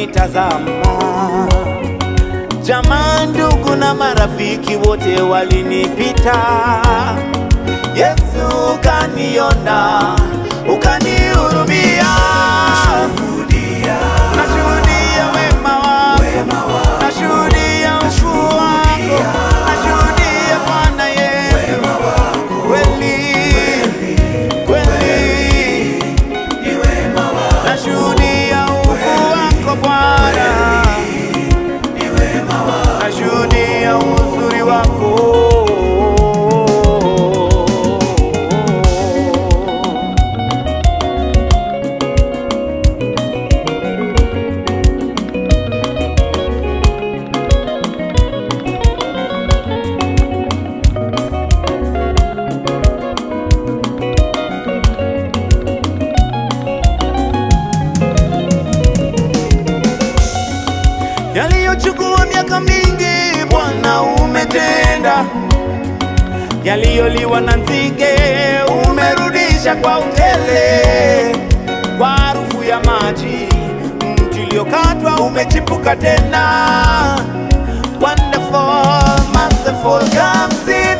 walinitazama. Jamaa, ndugu na marafiki wote walinipita. Yesu kaniona, ukanihurumia. Nashuhudia wema wako, nashuhudia ukuu wako, nashuhudia Bwana Yesu, kweli nashuhudia ukuu wako Bwana, nashuhudia uzuri wako. Yaliyochukua miaka mingi Bwana umetenda, yaliyoliwa na nzige umerudisha kwa utele. Kwa harufu ya maji mti uliokatwa umechipuka tena. Wonderful, merciful, come see